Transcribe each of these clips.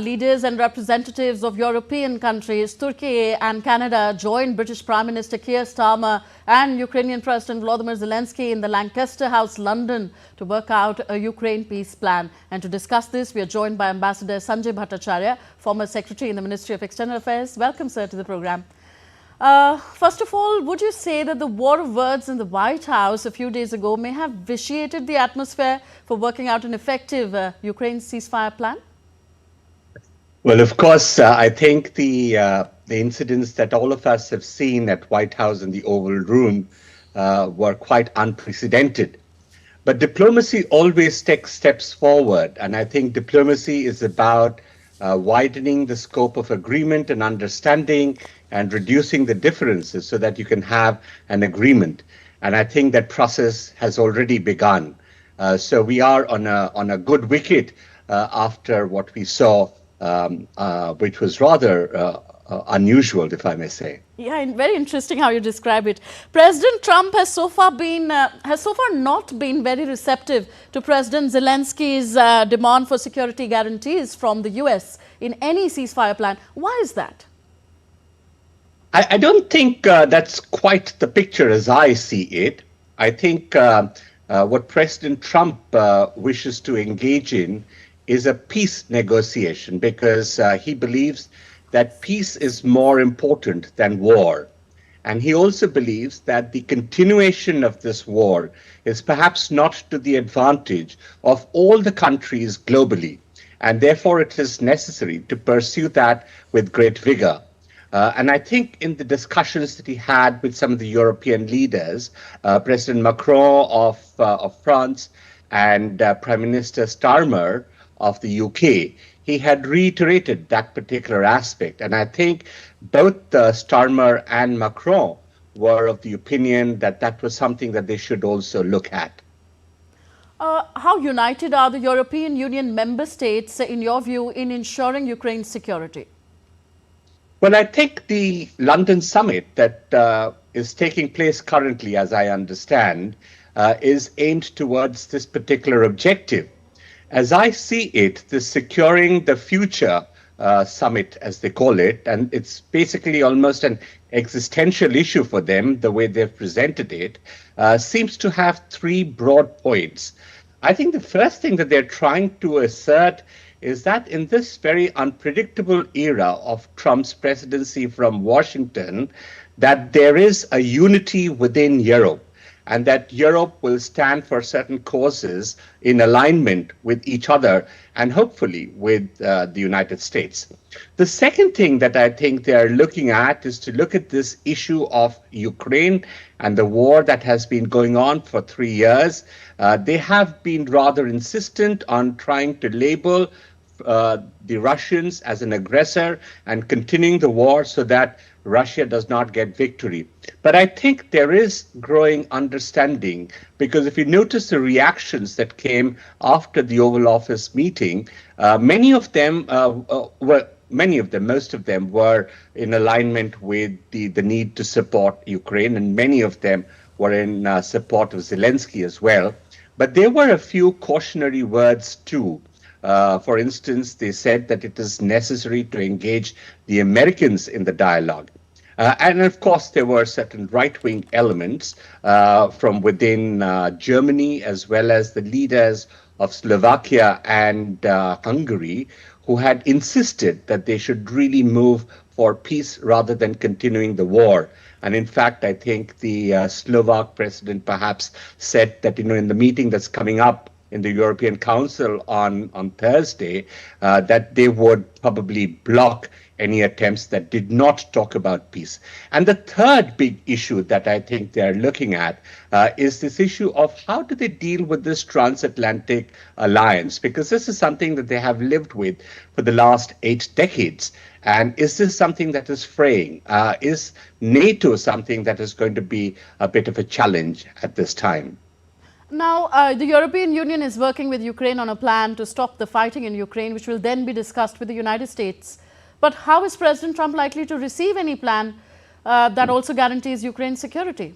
Leaders and representatives of European countries, Turkey and Canada joined British Prime Minister Keir Starmer and Ukrainian President Volodymyr Zelensky in the Lancaster House, London, to work out a Ukraine peace plan. And to discuss this, we are joined by Ambassador Sanjay Bhattacharya, former Secretary in the Ministry of External Affairs. Welcome, sir, to the program. First of all, would you say that the war of words in the White House a few days ago may have vitiated the atmosphere for working out an effective Ukraine ceasefire plan? Well, of course, I think the incidents that all of us have seen at White House and the Oval Room were quite unprecedented. But diplomacy always takes steps forward, and I think diplomacy is about widening the scope of agreement and understanding and reducing the differences so that you can have an agreement. And I think that process has already begun. So we are on a good wicket after what we saw, which was rather unusual, if I may say. Yeah, very interesting how you describe it. President Trump has so far not been very receptive to President Zelensky's demand for security guarantees from the US in any ceasefire plan. Why is that? I don't think that's quite the picture as I see it. I think what President Trump wishes to engage in is a peace negotiation, because he believes that peace is more important than war. And he also believes that the continuation of this war is perhaps not to the advantage of all the countries globally. And therefore, it is necessary to pursue that with great vigor. And I think in the discussions that he had with some of the European leaders, President Macron of France and Prime Minister Starmer of the UK, he had reiterated that particular aspect. And I think both Starmer and Macron were of the opinion that that was something that they should also look at. How united are the European Union member states, in your view, in ensuring Ukraine's security? Well, I think the London summit that is taking place currently, as I understand, is aimed towards this particular objective. As I see it, the Securing the Future summit, as they call it, and it's basically almost an existential issue for them, the way they've presented it, seems to have three broad points. I think the first thing that they're trying to assert is that in this very unpredictable era of Trump's presidency from Washington, that there is a unity within Europe, and that Europe will stand for certain causes in alignment with each other and hopefully with the United States. The second thing that I think they are looking at is to look at this issue of Ukraine and the war that has been going on for 3 years. They have been rather insistent on trying to label the Russians as an aggressor and continuing the war so that Russia does not get victory. But I think there is growing understanding, because if you notice the reactions that came after the Oval Office meeting, most of them were in alignment with the need to support Ukraine, and many of them were in support of Zelensky as well. But there were a few cautionary words too. For instance, they said that it is necessary to engage the Americans in the dialogue. And of course, there were certain right-wing elements from within Germany, as well as the leaders of Slovakia and Hungary, who had insisted that they should really move for peace rather than continuing the war. And in fact, I think the Slovak president perhaps said that, in the meeting that's coming up in the European Council on Thursday, that they would probably block any attempts that did not talk about peace. And the third big issue that I think they're looking at is this issue of how do they deal with this transatlantic alliance, because this is something that they have lived with for the last 8 decades. And is this something that is fraying? Is NATO something that is going to be a bit of a challenge at this time? Now, the European Union is working with Ukraine on a plan to stop the fighting in Ukraine, which will then be discussed with the United States. But how is President Trump likely to receive any plan that also guarantees Ukraine's security?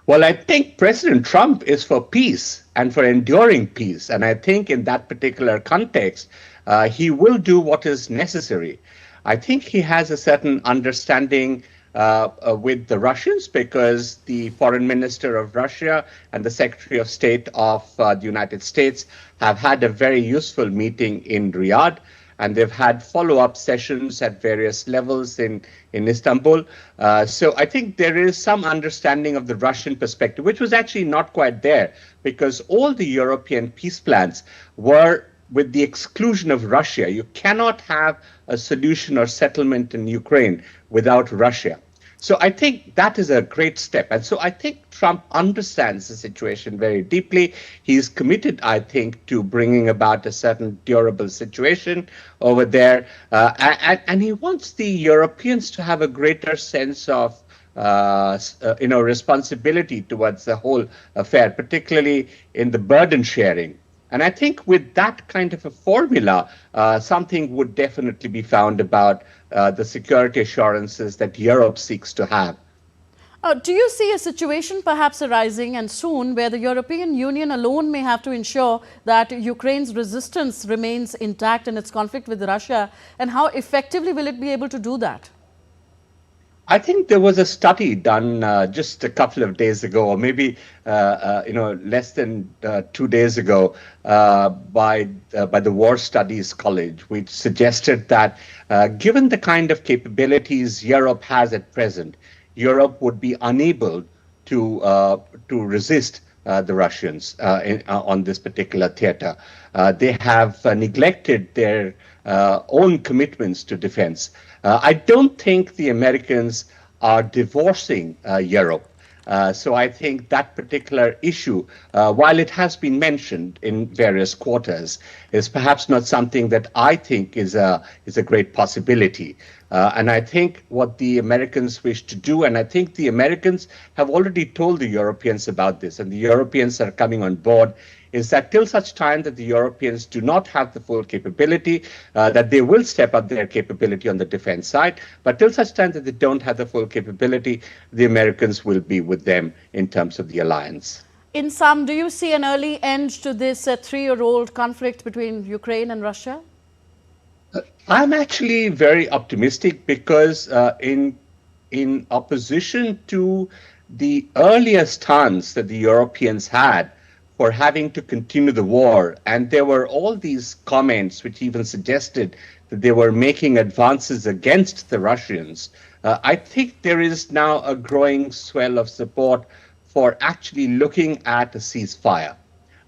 Well, I think President Trump is for peace and for enduring peace. And I think in that particular context, he will do what is necessary. I think he has a certain understanding with the Russians, because the foreign minister of Russia and the secretary of state of the United States have had a very useful meeting in Riyadh, and they've had follow-up sessions at various levels in Istanbul. So I think there is some understanding of the Russian perspective, which was actually not quite there, because all the European peace plans were with the exclusion of Russia. You cannot have a solution or settlement in Ukraine without Russia. So I think that is a great step. And so I think Trump understands the situation very deeply. He's committed, I think, to bringing about a certain durable situation over there. And he wants the Europeans to have a greater sense of responsibility towards the whole affair, particularly in the burden sharing. And I think with that kind of a formula, something would definitely be found about the security assurances that Europe seeks to have. Do you see a situation perhaps arising, and soon, where the European Union alone may have to ensure that Ukraine's resistance remains intact in its conflict with Russia? And how effectively will it be able to do that? I think there was a study done just a couple of days ago, or maybe less than 2 days ago, by the War Studies College, which suggested that given the kind of capabilities Europe has at present, Europe would be unable to resist the Russians on this particular theater. They have neglected their own commitments to defense. I don't think the Americans are divorcing Europe. So I think that particular issue, while it has been mentioned in various quarters, is perhaps not something that I think is a great possibility. And I think what the Americans wish to do, and I think the Americans have already told the Europeans about this, and the Europeans are coming on board, is that till such time that the Europeans do not have the full capability, that they will step up their capability on the defense side. But till such time that they don't have the full capability, the Americans will be with them in terms of the alliance. In sum, do you see an early end to this 3-year-old conflict between Ukraine and Russia? I'm actually very optimistic, because in opposition to the earlier stance that the Europeans had for having to continue the war, and there were all these comments which even suggested that they were making advances against the Russians, I think there is now a growing swell of support for actually looking at a ceasefire,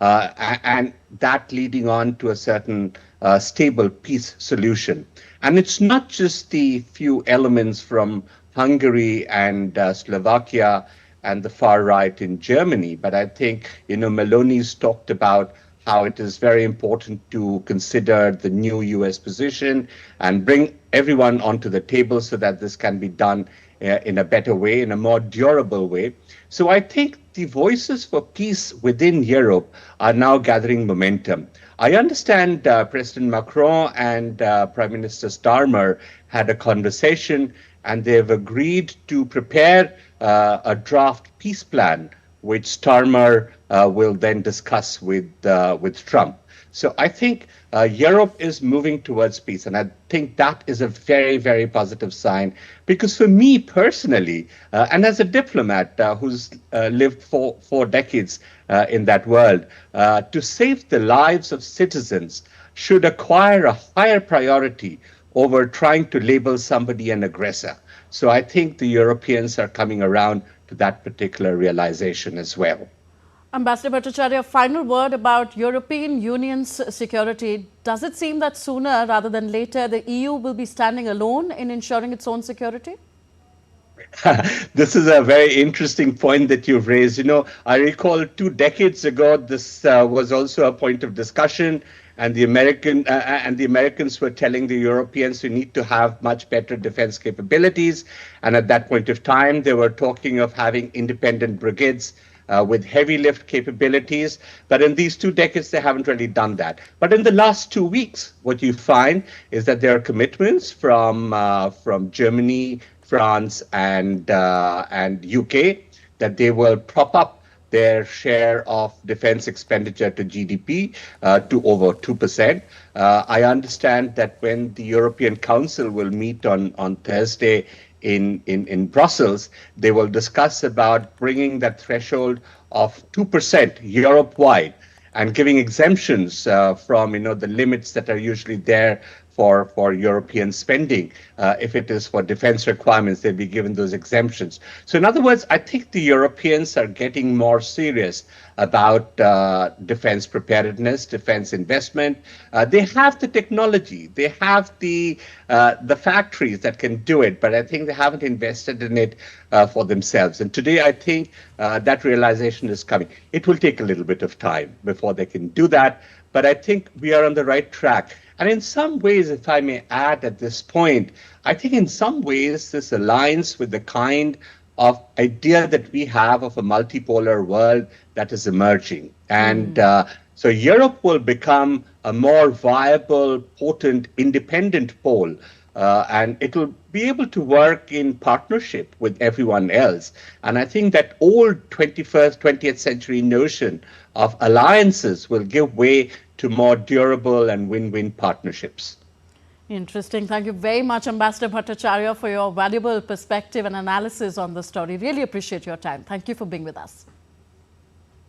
and that leading on to a certain stable peace solution. And it's not just the few elements from Hungary and Slovakia and the far right in Germany, but I think, Meloni's talked about how it is very important to consider the new US position and bring everyone onto the table so that this can be done in a better way, in a more durable way. So I think the voices for peace within Europe are now gathering momentum. I understand President Macron and Prime Minister Starmer had a conversation, and they've agreed to prepare a draft peace plan, which Starmer will then discuss with Trump. So I think Europe is moving towards peace, and I think that is a very, very positive sign. Because for me personally, and as a diplomat who's lived for 4 decades in that world, to save the lives of citizens should acquire a higher priority over trying to label somebody an aggressor. So I think the Europeans are coming around to that particular realization as well. Ambassador Bhattacharya, final word about European Union's security. Does it seem that sooner rather than later the EU will be standing alone in ensuring its own security? This is a very interesting point that you've raised. I recall 2 decades ago, this was also a point of discussion. And the Americans were telling the Europeans we need to have much better defense capabilities. And at that point of time, they were talking of having independent brigades with heavy lift capabilities. But in these 2 decades, they haven't really done that. But in the last 2 weeks, what you find is that there are commitments from Germany, France, and UK that they will prop up their share of defense expenditure to GDP to over 2%. I understand that when the European Council will meet on Thursday in Brussels, they will discuss about bringing that threshold of 2% Europe-wide and giving exemptions from the limits that are usually there for European spending. If it is for defense requirements, they'll be given those exemptions. So in other words, I think the Europeans are getting more serious about defense preparedness, defense investment. They have the technology, they have the factories that can do it, but I think they haven't invested in it for themselves. And today, I think that realization is coming. It will take a little bit of time before they can do that, but I think we are on the right track. And in some ways, if I may add at this point, I think in some ways this aligns with the kind of idea that we have of a multipolar world that is emerging. And so Europe will become a more viable, potent, independent pole, and it will be able to work in partnership with everyone else. And I think that old 20th century notion of alliances will give way to more durable and win-win partnerships. Interesting. Thank you very much, Ambassador Bhattacharya, for your valuable perspective and analysis on the story. Really appreciate your time. Thank you for being with us.